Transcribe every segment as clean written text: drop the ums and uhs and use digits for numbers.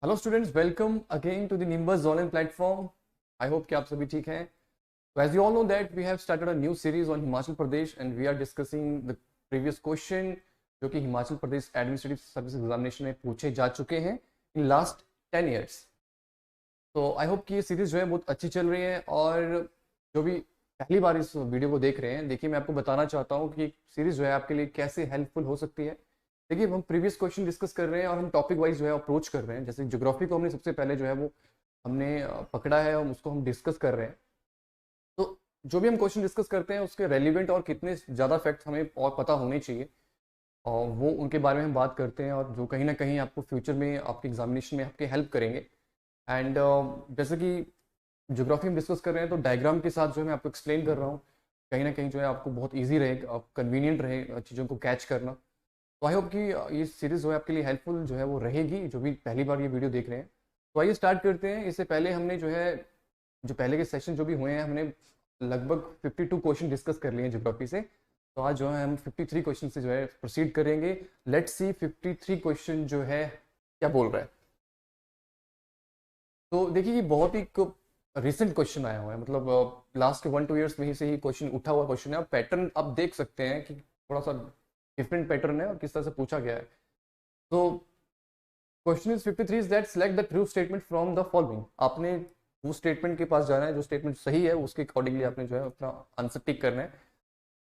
Hello students, welcome again to the Nimbus online platform. I hope कि आप सभी ठीक हैं। तो as you all know that we have started a new series on Himachal Pradesh and we are discussing the previous question जो कि Himachal Pradesh administrative service examination में पूछे जा चुके हैं इन लास्ट 10 ईयर्स। तो आई होप कि ये सीरीज जो है बहुत अच्छी चल रही है। और जो भी पहली बार इस वीडियो को देख रहे हैं, देखिए मैं आपको बताना चाहता हूँ कि सीरीज जो है आपके लिए कैसे हेल्पफुल हो सकती है। देखिए हम प्रीवियस क्वेश्चन डिस्कस कर रहे हैं और हम टॉपिक वाइज जो है अप्रोच कर रहे हैं। जैसे ज्योग्राफी को हमने सबसे पहले जो है वो हमने पकड़ा है और उसको हम डिस्कस कर रहे हैं। तो जो भी हम क्वेश्चन डिस्कस करते हैं उसके रेलिवेंट और कितने ज़्यादा फैक्ट हमें और पता होने चाहिए, और वो उनके बारे में हम बात करते हैं और जो कहीं ना कहीं आपको फ्यूचर में आपके एग्जामिनेशन में आपके हेल्प करेंगे। एंड जैसे कि ज्योग्राफी हम डिस्कस कर रहे हैं तो डायग्राम के साथ जो है मैं आपको एक्सप्लेन कर रहा हूँ। कहीं ना कहीं जो है आपको बहुत ईजी रहेगा, कन्वीनियंट रहे चीज़ों को कैच करना। तो आई होप कि ये सीरीज़ जो है आपके लिए हेल्पफुल जो है वो रहेगी, जो भी पहली बार ये वीडियो देख रहे हैं। तो आइए स्टार्ट करते हैं। इससे पहले हमने जो है जो पहले के सेशन जो भी हुए हैं, हमने लगभग 52 क्वेश्चन डिस्कस कर लिए हैं ज्योग्राफी से। तो आज जो है हम 53 क्वेश्चन से जो है प्रोसीड करेंगे। लेट्स सी 53 क्वेश्चन जो है क्या बोल रहा है। तो देखिए ये बहुत ही रिसेंट क्वेश्चन आया हुआ है, मतलब लास्ट 1-2 ईयर्स में ही से ही क्वेश्चन उठा हुआ क्वेश्चन है। और पैटर्न आप देख सकते हैं कि थोड़ा सा डिफरेंट पैटर्न है और किस तरह से पूछा गया है। तो question is 53 is that select the true statement from the following. आपने वो स्टेटमेंट के पास जाना है जो स्टेटमेंट सही है, उसके अकॉर्डिंगली आपने जो है अपना आंसर टिक करना है।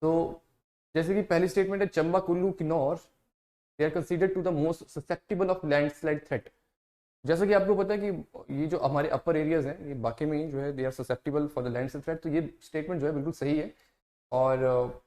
तो जैसे कि पहली स्टेटमेंट है, Chamba Kullu Kinnaur they are considered to the most susceptible of landslide threat. जैसा कि आपको पता है कि ये जो हमारे अपर एरियाज हैं ये बाकी में ही जो है they are susceptible for the landslide threat. तो ये स्टेटमेंट जो है बिल्कुल सही है और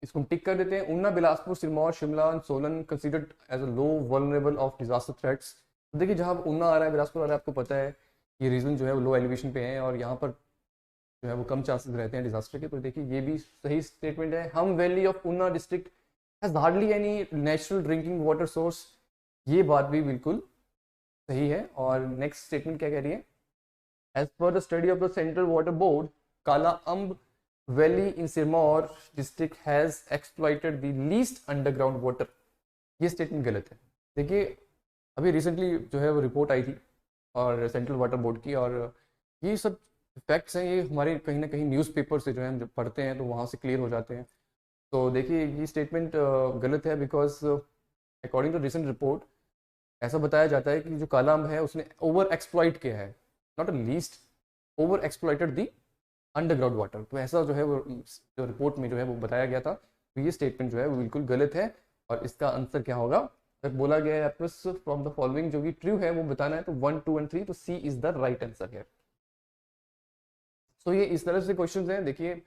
इसको हम टिक कर देते हैं। Una, Bilaspur, Sirmaur, Shimla, Solan considered as a low vulnerable of disaster threats. तो देखिए जहाँ ऊना आ रहा है, बिलासपुर आ रहा है, आपको पता है ये रीजन जो है वो लो एलिवेशन पे है और यहाँ पर जो है वो कम चांसेस रहते हैं डिजास्टर के। तो देखिए ये भी सही स्टेटमेंट है। हम valley of Una district has hardly any natural drinking water source. ये बात भी बिल्कुल सही है। और नेक्स्ट स्टेटमेंट क्या कह रही है, as per the study of the central water board, Kala Amb valley in Sirmaur district has exploited the least underground water. ये स्टेटमेंट गलत है। देखिए अभी रिसेंटली जो है वो रिपोर्ट आई थी और सेंट्रल वाटर बोर्ड की, और ये सब फैक्ट्स हैं, ये हमारे कहीं ना कहीं न्यूज़पेपर से जो है हम जब पढ़ते हैं तो वहाँ से क्लियर हो जाते हैं। तो देखिए ये स्टेटमेंट गलत है because according to recent report ऐसा बताया जाता है कि जो काला अम्ब है उसने ओवर एक्सप्लॉइट किया है, not a least, over exploited the underground water. तो ऐसा जो है वो जो रिपोर्ट में जो है वो बताया गया था। तो ये स्टेटमेंट जो है वो बिल्कुल गलत है। और इसका आंसर क्या होगा, अगर बोला गया है आपको फ्रॉम द फॉलोइंग जो कि ट्रू है वो बताना है, तो 1, 2 एंड 3, तो सी इज द राइट आंसर है। तो ये इस तरह से क्वेश्चन हैं। देखिए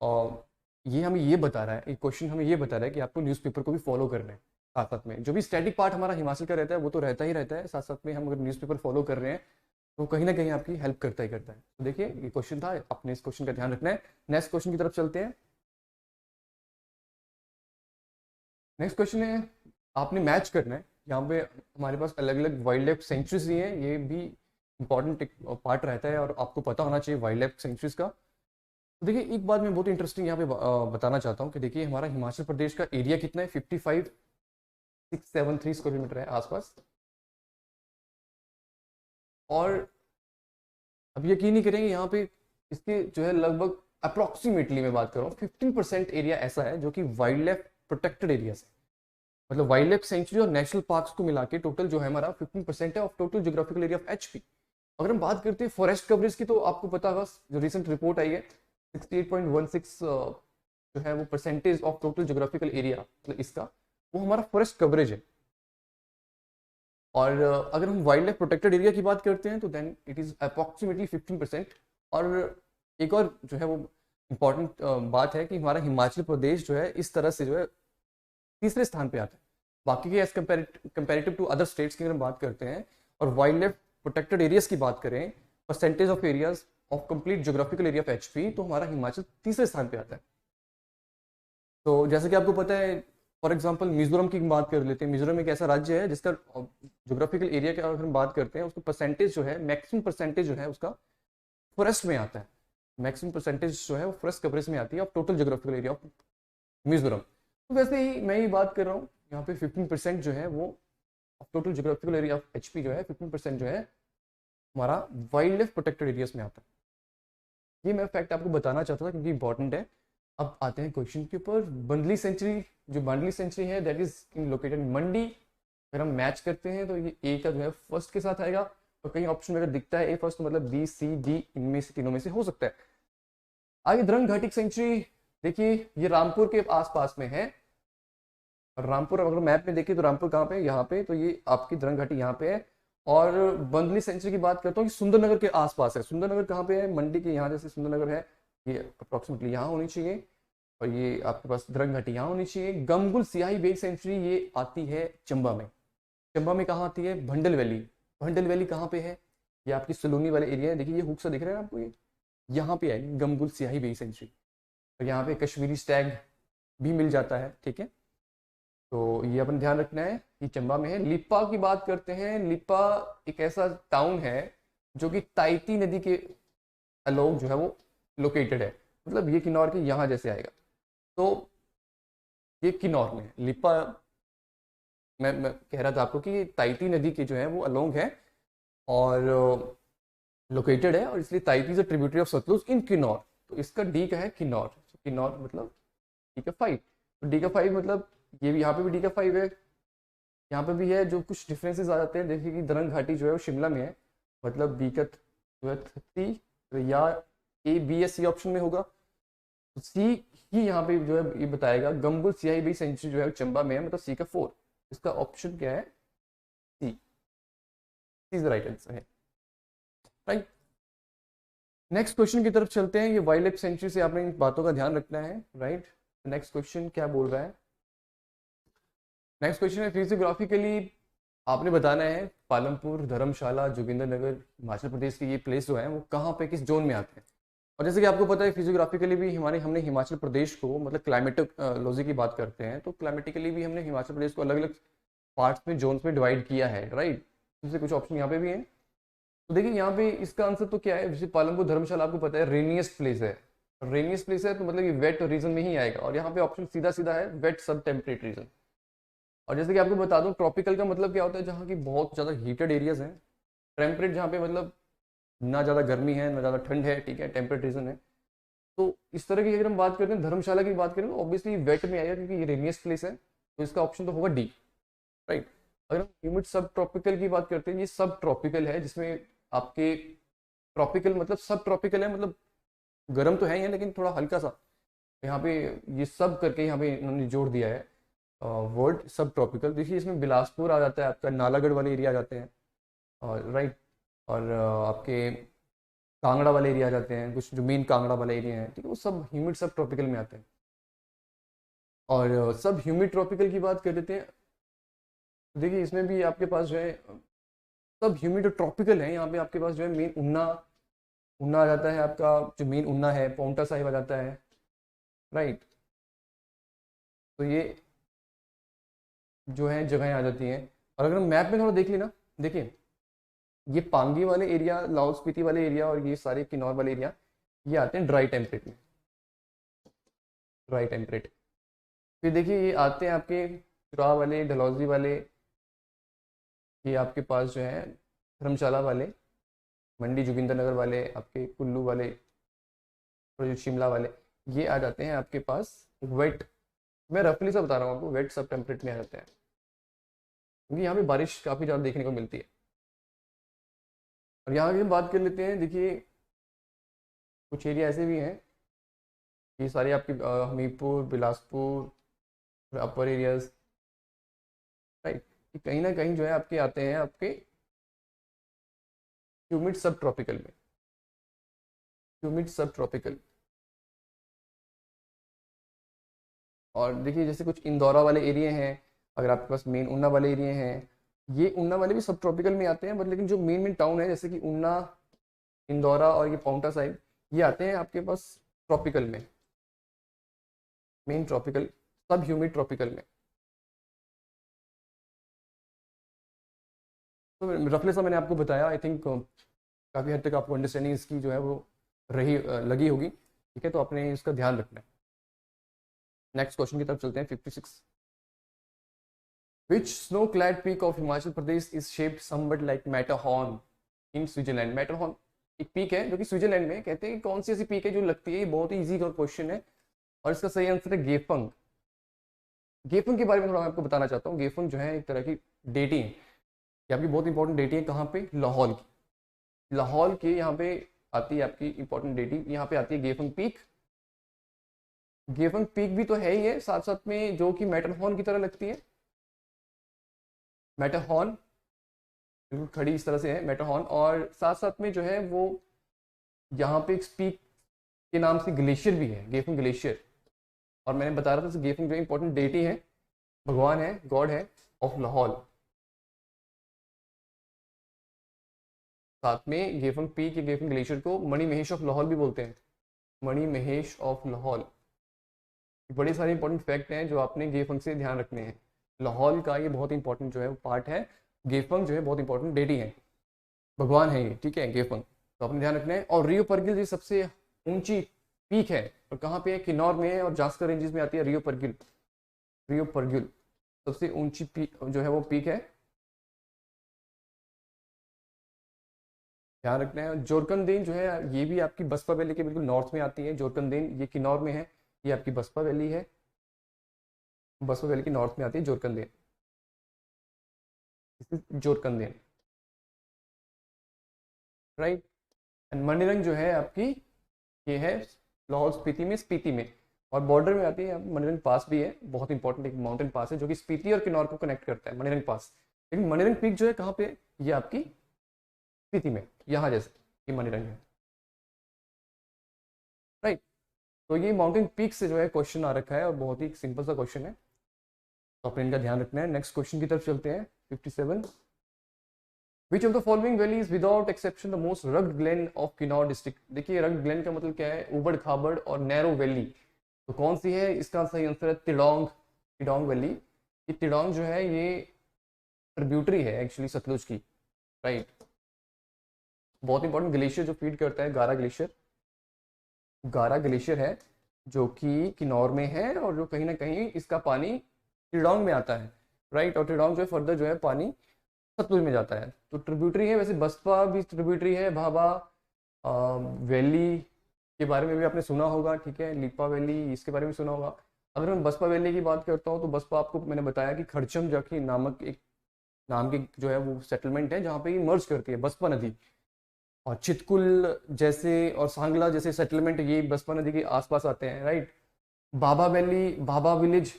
और ये हमें ये बता रहा है, एक क्वेश्चन हमें ये बता रहा है कि आपको न्यूज़पेपर को भी फॉलो करना है। साथ साथ में जो भी स्टैटिक पार्ट हमारा हिमाचल का रहता है वो तो रहता ही रहता है, साथ साथ में हम अगर न्यूज़पेपर फॉलो कर रहे हैं तो कहीं ना कहीं आपकी हेल्प करता ही करता है। तो देखिए ये क्वेश्चन था, अपने इस क्वेश्चन का ध्यान रखना है। नेक्स्ट क्वेश्चन की तरफ चलते हैं। नेक्स्ट क्वेश्चन है, आपने मैच करना है। यहाँ पे हमारे पास अलग अलग वाइल्ड लाइफ सेंचुरीज ही हैं, ये भी इंपॉर्टेंट पार्ट रहता है और आपको पता होना चाहिए वाइल्ड लाइफ सेंचुरीज का। तो देखिए एक बात मैं बहुत इंटरेस्टिंग यहाँ पे बताना चाहता हूँ कि देखिए हमारा हिमाचल प्रदेश का एरिया कितना है, 55,673 स्क्वायर किलोमीटर है आसपास। और अब यकीन नहीं करेंगे यहाँ पे इसके जो है लगभग अप्रोक्सीमेटली मैं बात कर रहा हूँ 15% एरिया ऐसा है जो कि वाइल्ड लाइफ प्रोटेक्टेड एरिया है। मतलब वाइल्ड लाइफ सेंचुरी और नेशनल पार्क्स को मिला के टोटल जो है हमारा 15% है of total geographical area of HP. अगर हम बात करते हैं फॉरेस्ट कवरेज की, तो आपको पता होगा जो रिसेंट रिपोर्ट आई है 68.16 जो है वो percentage of total geographical area, मतलब इसका वो हमारा फॉरेस्ट कवरेज है। और अगर हम वाइल्ड लाइफ प्रोटेक्टेड एरिया की बात करते हैं तो देन इट इज अप्रॉक्सीमेटली 15%। और एक और जो है वो इम्पॉर्टेंट बात है कि हमारा हिमाचल प्रदेश जो है इस तरह से जो है तीसरे स्थान पे आता है बाकी के as comparative to other states की अगर हम बात करते हैं। और वाइल्ड लाइफ प्रोटेक्टेड एरियाज की बात करें, percentage of areas of complete geographical area of HP, तो हमारा हिमाचल तीसरे स्थान पे आता है। तो जैसे कि आपको पता है, फॉर एग्जांपल मिजोरम की बात कर लेते हैं। मिजोरम एक ऐसा राज्य है जिसका ज्योग्राफिकल एरिया की अगर हम बात करते हैं, उसको परसेंटेज जो है, मैक्सिमम परसेंटेज जो है उसका फॉरेस्ट में आता है। मैक्सिमम परसेंटेज जो है वो फॉरेस्ट कवरेज में आती है of total geographical area of Mizoram. तो वैसे ही मैं ही बात कर रहा हूँ, यहाँ पे 15% जो है वो of total geographical area of HP जो है 15% जो है हमारा वाइल्ड लाइफ प्रोटेक्टेड एरियाज में आता है। ये मैं फैक्ट आपको बताना चाहता था क्योंकि इंपॉर्टेंट है। अब आते हैं क्वेश्चन के ऊपर। बंडली सेंचुरी, जो बंडली सेंचुरी है दैट इज इन लोकेटेड मंडी। अगर हम मैच करते हैं तो ये ए का जो है फर्स्ट के साथ आएगा, और कहीं ऑप्शन में अगर दिखता है ए फर्स्ट तो मतलब B, C, D इनमें से तीनों में से हो सकता है। आगे द्रंग घाटी सेंचुरी, देखिए ये रामपुर के आसपास में है। और रामपुर अगर मैप में देखिए तो रामपुर कहाँ पे है, यहाँ पे, तो ये आपकी द्रंग घाटी यहाँ पे है। और बंदली सेंचुरी की बात करता हूँ कि सुंदरनगर के आसपास है। सुंदरनगर कहाँ पे है, मंडी के यहाँ जैसे सुंदरनगर है, ये अप्रोक्सीमेटली यहाँ होनी चाहिए। और ये आपके पास द्रंग घाटी यहाँ होनी चाहिए। गमगुल सियाही बेग सेंचुरी ये आती है चंबा में। चंबा में कहाँ आती है, भंडल वैली। भंडल वैली कहाँ पे है, ये आपकी सलोनी वाले एरिया है। देखिए ये हुक सा दिख रहा है आपको, ये यहाँ पे आएगी गमगुल सियाही बेग सेंचुरी। और यहाँ पे कश्मीरी स्टैग भी मिल जाता है, ठीक है। तो ये अपन ध्यान रखना है कि चंबा में है। लिप्पा की बात करते हैं। लिप्पा एक ऐसा टाउन है जो कि ताइती नदी के अलोग जो है वो लोकेटेड है, मतलब ये किन्नौर के यहाँ जैसे आएगा। तो ये किन्नौर में है लिप्पा। मैं कह रहा था आपको कि ताइती नदी के जो है वो अलोंग है और लोकेटेड है, और इसलिए Taiti is a tributary of Sutlej in Kinnaur. तो इसका डी का है किन्नौर। तो किन्नौर मतलब डी का 5। तो डी का 5 मतलब ये भी, यहाँ पे भी डी का 5 है, यहाँ पे भी है। जो कुछ डिफरेंसेस आ जाते हैं, देखिए कि द्रंग घाटी जो है वो शिमला में है, मतलब बी का जो है 30, या A, B या C ऑप्शन में होगा। तो सी ही यहाँ पे जो है ये बताएगा। गमगुल सियाही बी सेंचुरी जो है चंबा में है, मतलब C का 4। इसका ऑप्शन क्या है, सी इज द राइट आंसर है, राइट। नेक्स्ट क्वेश्चन की तरफ चलते हैं। ये वाइल्ड लाइफ सेंचुरी से आपने इन बातों का ध्यान रखना है, राइट। नेक्स्ट क्वेश्चन क्या बोल रहा है, नेक्स्ट क्वेश्चन है फिजियोग्राफिकली आपने बताना है पालमपुर, धर्मशाला, जोगिंदरनगर, हिमाचल प्रदेश के ये प्लेस जो है वो कहाँ पे किस जोन में आते हैं। और जैसे कि आपको पता है फिजियोग्राफिकली भी हमने हिमाचल प्रदेश को, मतलब क्लाइमेटोलॉजी की बात करते हैं तो क्लाइमेटिकली भी हमने हिमाचल प्रदेश को अलग अलग पार्ट्स में, जोन्स में डिवाइड किया है, राइट। जैसे कुछ ऑप्शन यहाँ पे भी हैं। तो देखिए यहाँ पे इसका आंसर तो क्या है, जैसे पालमपुर धर्मशाला आपको पता है रेनियस्ट प्लेस है। रेनियस्ट प्लेस है तो मतलब ये वेट रीजन में ही आएगा, और यहाँ पे ऑप्शन सीधा सीधा है वेट सब टेम्परेट रीजन। और जैसे कि आपको बता दूं ट्रॉपिकल का मतलब क्या होता है, जहाँ की बहुत ज़्यादा हीटेड एरियाज हैं। टेम्परेट जहाँ पे मतलब ना ज़्यादा गर्मी है ना ज़्यादा ठंड है, ठीक है, टेम्परेट रीजन है। तो इस तरह की अगर हम बात करते हैं, धर्मशाला की बात करें तो ऑब्वियसली वेट में आएगा क्योंकि ये रेनियस प्लेस है। तो इसका ऑप्शन तो होगा डी, राइट। अगर हम ह्यूमिड सब ट्रॉपिकल की बात करते हैं, ये सब ट्रॉपिकल है जिसमें आपके ट्रॉपिकल मतलब सब ट्रॉपिकल है, मतलब गर्म तो है ही है लेकिन थोड़ा हल्का सा। यहाँ पे ये सब करके यहाँ पे इन्होंने जोड़ दिया है वर्ड सब ट्रॉपिकल। देखिए इसमें बिलासपुर आ जाता है आपका, नालागढ़ वाले एरिया आ जाते हैं, और राइट। और आपके कांगड़ा वाले एरिया आ जाते हैं, कुछ जो मेन कांगड़ा वाले एरिया हैं, ठीक है, वो सब ह्यूमिड सब ट्रॉपिकल में आते हैं। और सब ह्यूमिड ट्रॉपिकल की बात कर देते हैं। देखिए इसमें भी आपके पास जो है सब ह्यूमिड ट्रॉपिकल है। यहाँ पे आपके पास जो है मेन उन्ना, उन्ना आ जाता है आपका, जो मेन उन्ना है पाउंटा साहिब आ जाता है, राइट। तो ये जो है जगहें आ जाती हैं। और अगर हम मैप में थोड़ा देख लेना, देखिए ये पांगी वाले एरिया, लाहौल स्पीति वाले एरिया और ये सारे किन्नौर वाले एरिया ये आते हैं ड्राई टेम्परेट में, ड्राई टेम्परेट। फिर देखिए ये आते हैं आपके चुराह वाले, डलहौजी वाले, ये आपके पास जो है धर्मशाला वाले, मंडी जोगिंदरनगर वाले, आपके कुल्लू वाले और जो शिमला वाले, ये आ जाते हैं आपके पास वेट। मैं रफली सा बता रहा हूँ आपको, वेट सब टेम्परेट में आ जाते हैं क्योंकि यहाँ पे बारिश काफ़ी ज़्यादा देखने को मिलती है। और यहाँ की हम बात कर लेते हैं। देखिए कुछ एरिया ऐसे भी हैं, ये सारे आपके हमीरपुर, बिलासपुर, अपर एरियाज, राइट। कहीं ना कहीं जो है आपके आते हैं आपके ह्यूमिड सब ट्रॉपिकल में, ह्यूमिड सब ट्रॉपिकल। और देखिए जैसे कुछ इंदौरा वाले एरिया हैं, अगर आपके पास मेन उन्ना वाले एरिया हैं, ये उन्ना वाले भी सब ट्रॉपिकल में आते हैं, बट लेकिन जो मेन मेन टाउन है जैसे कि उन्ना, इंदौरा और ये पाउंटा साहिब, ये आते हैं आपके पास ट्रॉपिकल में, मेन ट्रॉपिकल, सब ह्यूमिड ट्रॉपिकल में। तो रफली सा मैंने आपको बताया, आई थिंक काफ़ी हद तक आपको अंडरस्टैंडिंग इसकी जो है वो रही लगी होगी, ठीक है। तो आपने इसका ध्यान रखना है। नेक्स्ट क्वेश्चन की तरफ चलते हैं, 56। Which snow-clad peak of Himachal Pradesh is shaped somewhat like Matterhorn in Switzerland? Matterhorn एक पीक है जो कि स्विट्जरलैंड में, कहते हैं कि कौन सी ऐसी पीक है जो लगती है, ये बहुत ही इजी क्वेश्चन है और इसका सही आंसर है गेफंग। गेफंग के बारे में थोड़ा मैं आपको बताना चाहता हूँ। गेफंग जो है एक तरह की डेटी है, ये आपकी बहुत इंपॉर्टेंट डेटी है। कहाँ पे? लाहौल की। लाहौल के यहाँ पे आती है आपकी इंपॉर्टेंट डेटी, यहाँ पे आती है गेफंग पीक। गेफंग पीक भी तो है ही है, साथ साथ में जो कि मैटरहॉर्न की तरह लगती है। मैटरहॉर्न बिल्कुल खड़ी इस तरह से है मैटरहॉर्न, और साथ साथ में जो है वो यहाँ पे एक पीक के नाम से ग्लेशियर भी है, गेफंग ग्लेशियर। और मैंने बता रहा था गेफंग जो इंपॉर्टेंट डेटी है, भगवान है, गॉड है ऑफ लाहौल। साथ में गेफंग पीक या गेफंग ग्लेशियर को मणि महेश ऑफ लाहौल भी बोलते हैं, मणि महेश ऑफ लाहौल। बड़े सारे इंपॉर्टेंट फैक्ट हैं जो आपने गेफंग से ध्यान रखने हैं। लाहौल का ये बहुत इंपॉर्टेंट जो है पार्ट है। गेफंग जो है बहुत इंपॉर्टेंट डेटी है, भगवान है ये, ठीक है, गेफंग, तो आपने ध्यान रखना है। और रियो परगिल ये सबसे ऊंची पीक है, और कहाँ पे है? किन्नौर में है और जास्कर रेंजेस में आती है रियो परगिल। रियो परगिल सबसे ऊंची पीक जो है वो पीक है, ध्यान रखना है। जोरकंदेन जो है ये भी आपकी बसपा वैली के बिल्कुल नॉर्थ में आती है। जोरकंदेन ये किन्नौर में है, ये आपकी बसपा वैली है, बसपा वैली की नॉर्थ में आती है जोरकंदेन, जोरकंदेन, राइट। एंड मणिरंग जो है आपकी ये है लाहौल स्पीति में, स्पीति में, और बॉर्डर में आती है। मणिरंग पास भी है, बहुत इंपॉर्टेंट एक माउंटेन पास है जो कि स्पीति और किन्नौर को कनेक्ट करता है, मणिरंग पास। लेकिन मणिरंग पीक जो है कहाँ पे? ये आपकी स्पीति में, यहाँ जैसे ये मणिरंग है, राइट। तो ये माउंटेन पीक से जो है क्वेश्चन आ रखा है और बहुत ही सिंपल सा क्वेश्चन है, तो अपने इनका ध्यान रखना है। नेक्स्ट क्वेश्चन की तरफ चलते हैं, 57। Which of the following valley is without exception the most rugged glen of Kinnaur district? देखिए rugged glen का मतलब क्या है? उबड़ खाबड़ और नैरो वैली। तो कौन सी है? इसका सही आंसर है तिडोंग, तिडोंग वैली। ये तिडोंग जो है ये ट्रिब्यूटरी है एक्चुअली सतलुज की, राइट। बहुत इंपॉर्टेंट ग्लेशियर जो फीड करता है, गारा ग्लेशियर, गारा ग्लेशियर है जो कि किन्नौर में है और जो कहीं ना कहीं इसका पानी तिडोंग में आता है, राइट। और तिडोंग जो है फर्दर जो है पानी सतलुज में जाता है, तो ट्रिब्यूटरी है। वैसे बसपा भी ट्रिब्यूटरी है, भाभा वैली के बारे में भी आपने सुना होगा, ठीक है, लिपा वैली इसके बारे में सुना होगा। अगर मैं बसपा वैली की बात करता हूँ तो बसपा आपको मैंने बताया कि खड़चम जाकी नामक एक नाम की जो है वो सेटलमेंट है जहाँ पे ये मर्ज करती है बसपा नदी, और चितकुल जैसे और सांगला जैसे सेटलमेंट ये बसपा नदी के आसपास आते हैं, right. Bhaba valley, Bhaba village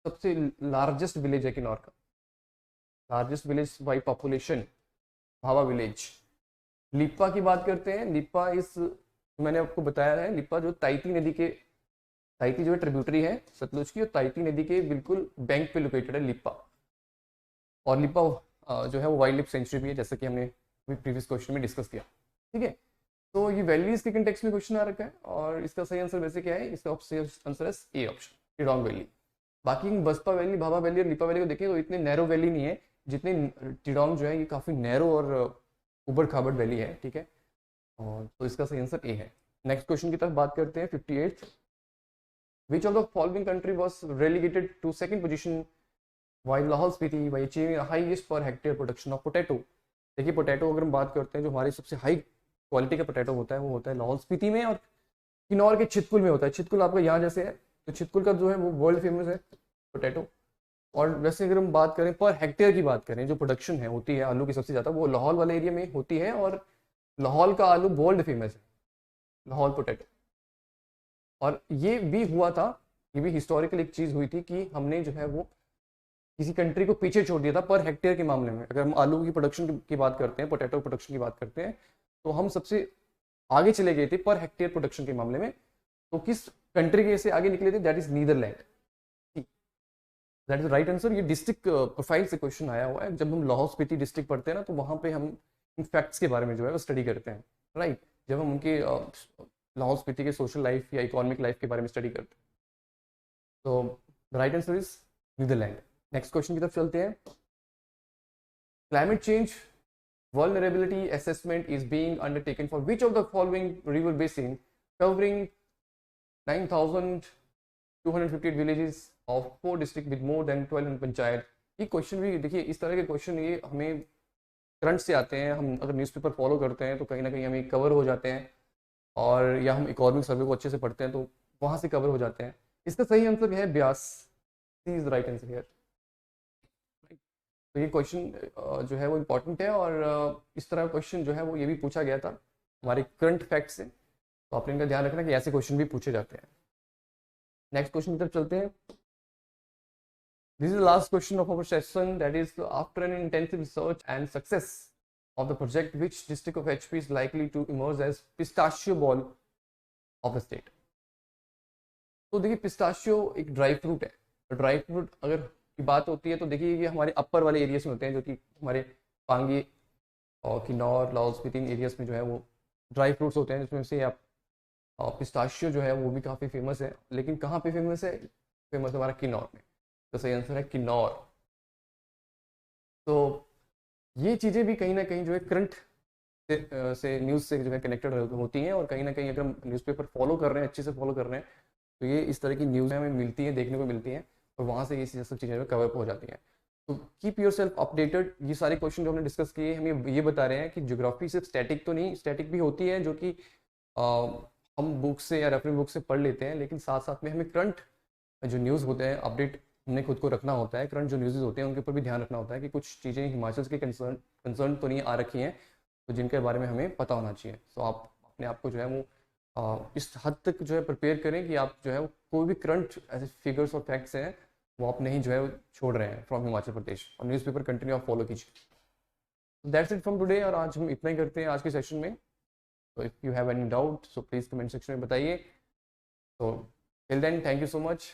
सबसे लार्जेस्ट विलेज है किन्नौर का, largest village by population, Bhaba village. Lippa की बात करते हैं, लिप्पा इस मैंने आपको बताया है, लिप्पा जो ताइती नदी के, ताइती जो है ट्रिब्यूटरी है सतलुज की, और ताइती नदी के बिल्कुल बैंक पे लोकेटेड है लिप्पा। और लिप्पा जो है वो वाइल्ड लाइफ सेंचुरी भी है, जैसा कि हमने प्रीवियस क्वेश्चन में डिस्कस किया, ठीक है। तो ये वैलीज के कंटेक्स्ट में क्वेश्चन आ रखा है और इसका सही आंसर वैसे क्या है? इसका आंसर है ए ऑप्शन, टिडोंग वैली। बाकी बसपा वैली, भाभा वैली और लिप्पा वैली को देखें तो इतने नैरो वैली नहीं है जितने टिडोंग जो है ये काफ़ी नैरो और उबड़ खाबड़ वैली है, ठीक है। और तो इसका सही आंसर ए है। नेक्स्ट क्वेश्चन की तरफ बात करते हैं, 58। Which of the following country was relegated to second position while Lahaul Spiti by achieving highest per hectare production of potato? देखिए पोटैटो अगर हम बात करते हैं, जो हमारी सबसे हाई क्वालिटी का पोटैटो होता है वो होता है लाहौल स्पीति में और किन्नौर के चितकुल में होता है। चितकुल आपका यहाँ जैसे है, तो चितकुल का जो है वो वर्ल्ड फेमस है पोटैटो। और वैसे अगर हम बात करें पर हेक्टेयर की बात करें, जो प्रोडक्शन है होती है आलू की सबसे ज़्यादा, वो लाहौल वाले एरिया में होती है, और लाहौल का आलू वर्ल्ड फेमस है, लाहौल पोटैटो। और ये भी हुआ था, ये भी हिस्टोरिकल एक चीज़ हुई थी कि हमने जो है वो किसी कंट्री को पीछे छोड़ दिया था पर हेक्टेयर के मामले में। अगर हम आलू की प्रोडक्शन की बात करते हैं, पोटैटो प्रोडक्शन की बात करते हैं, तो हम सबसे आगे चले गए थे पर हेक्टेयर प्रोडक्शन के मामले में। तो किस कंट्री के से आगे निकले थे? That is Netherland, that is right answer. ये डिस्ट्रिक्ट प्रोफाइल से क्वेश्चन आया हुआ है। जब हम लाहौल स्पीति डिस्ट्रिक्ट पढ़ते हैं ना, तो वहाँ पे हम इन फैक्ट्स के बारे में जो है वो स्टडी करते हैं, राइट। जब हम उनके लाहौल स्पीति के सोशल लाइफ या इकोनॉमिक लाइफ के बारे में स्टडी करते हैं, तो right answer is Netherland. Next question की तरफ चलते हैं। Climate change vulnerability assessment is being undertaken for which of the following river basin covering 9,258 villages of 4 districts with more than 1200 panchayat ये क्वेश्चन भी देखिए, इस तरह के क्वेश्चन ये हमें करंट से आते हैं। हम अगर न्यूज़पेपर फॉलो करते हैं तो कहीं ना कहीं हमें कवर हो जाते हैं, और या हम इकोनॉमिक सर्वे को अच्छे से पढ़ते हैं तो वहाँ से कवर हो जाते हैं। इसका सही आंसर है Beas, is right answer here. तो ये क्वेश्चन जो है वो इम्पोर्टेंट है, और इस तरह का क्वेश्चन जो है वो ये भी पूछा गया था हमारे करंट फैक्ट से, तो आपने इनका ध्यान रखना कि ऐसे क्वेश्चन भी पूछे जाते हैं। नेक्स्ट क्वेश्चन की तरफ चलते हैं। This is the last question of our session, that is after an intensive research and success of the project, which district of HP is likely to emerge as pistachio ball of the state? तो देखिए pistachio एक dry fruit है। तो dry fruit अगर की बात होती है तो देखिए ये हमारे अपर वाले एरियाज में होते हैं, जो कि हमारे पांगी और किन्नौर लाहौल स्पीति एरियाज में जो है वो ड्राई फ्रूट्स होते हैं, जिसमें से आप पिस्ताशियो जो है वो भी काफ़ी फेमस है। लेकिन कहाँ पे फेमस है? फेमस हमारा किन्नौर में। तो सही आंसर है किन्नौर। तो ये चीज़ें भी कहीं ना कहीं जो है करंट से न्यूज़ से जो है कनेक्टेड होती हैं, और कहीं ना कहीं अगर हम न्यूज़पेपर फॉलो कर रहे हैं, अच्छे से फॉलो कर रहे हैं, तो ये इस तरह की न्यूज़ हमें मिलती हैं, देखने को मिलती हैं, और वहाँ से ये सब चीज़ें कवर अप हो जाती हैं। तो कीप योर सेल्फ अपडेटेड। ये सारे क्वेश्चन जो हमने डिस्कस किए हमें ये बता रहे हैं कि ज्योग्राफी सिर्फ स्टैटिक तो नहीं, स्टैटिक भी होती है जो कि हम बुक से या रेफरेंस बुक से पढ़ लेते हैं, लेकिन साथ साथ में हमें करंट जो न्यूज़ होते हैं अपडेट हमने खुद को रखना होता है। करंट जो न्यूज़ होते हैं उनके ऊपर भी ध्यान रखना होता है कि कुछ चीज़ें हिमाचल के कंसर्न तो नहीं आ रखी हैं, तो जिनके बारे में हमें पता होना चाहिए। तो आप अपने आप को जो है वो इस हद तक जो है प्रिपेयर करें कि आप जो है वो कोई भी करंट ऐसे फिगर्स और फैक्ट्स हैं वो आप नहीं जो है वो छोड़ रहे हैं फ्रॉम हिमाचल प्रदेश, और न्यूज़पेपर कंटिन्यू आप फॉलो कीजिए। दैट्स इट फ्रॉम टुडे, और आज हम इतना ही करते हैं आज के सेशन में। तो if you have any doubt so please comment section में बताइए। तो till then thank you so much.